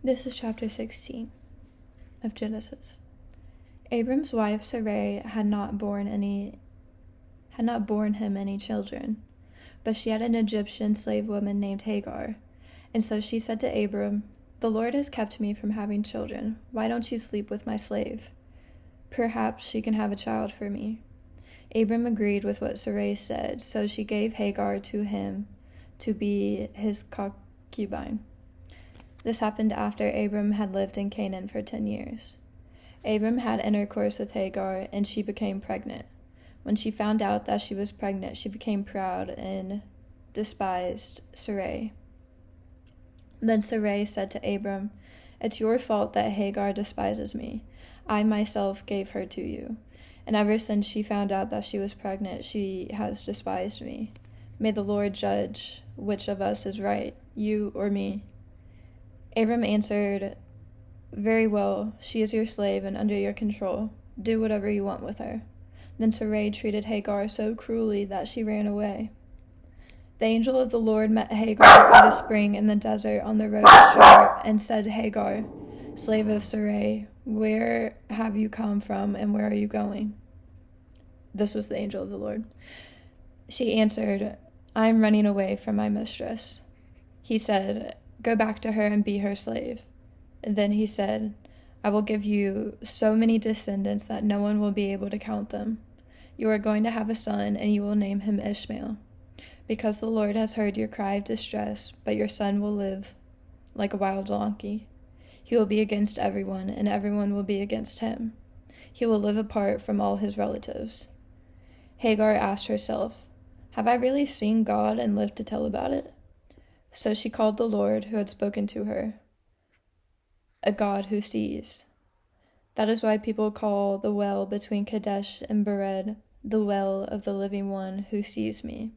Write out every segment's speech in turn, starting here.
This is chapter 16 of Genesis. Abram's wife Sarai had not borne him any children, but she had an Egyptian slave woman named Hagar. And so she said to Abram, "The Lord has kept me from having children. Why don't you sleep with my slave? Perhaps she can have a child for me." Abram agreed with what Sarai said, so she gave Hagar to him to be his concubine. This happened after Abram had lived in Canaan for 10 years. Abram had intercourse with Hagar, and she became pregnant. When she found out that she was pregnant, she became proud and despised Sarai. Then Sarai said to Abram, "It's your fault that Hagar despises me. I myself gave her to you. And ever since she found out that she was pregnant, she has despised me. May the Lord judge which of us is right, you or me." Abram answered, "Very well, she is your slave and under your control. Do whatever you want with her." Then Sarai treated Hagar so cruelly that she ran away. The angel of the Lord met Hagar at a spring in the desert on the road to Shur and said to Hagar, "Slave of Sarai, where have you come from and where are you going?" This was the angel of the Lord. She answered, "I am running away from my mistress." He said, "Go back to her and be her slave." And then he said, "I will give you so many descendants that no one will be able to count them. You are going to have a son, and you will name him Ishmael, because the Lord has heard your cry of distress, but your son will live like a wild donkey. He will be against everyone, and everyone will be against him. He will live apart from all his relatives." Hagar asked herself, "Have I really seen God and lived to tell about it?" So she called the Lord who had spoken to her, a God who sees. That is why people call the well between Kadesh and Bered the well of the living one who sees me.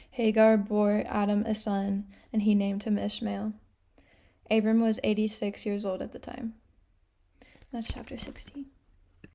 Hagar bore Adam a son, and he named him Ishmael. Abram was 86 years old at the time. That's chapter 16.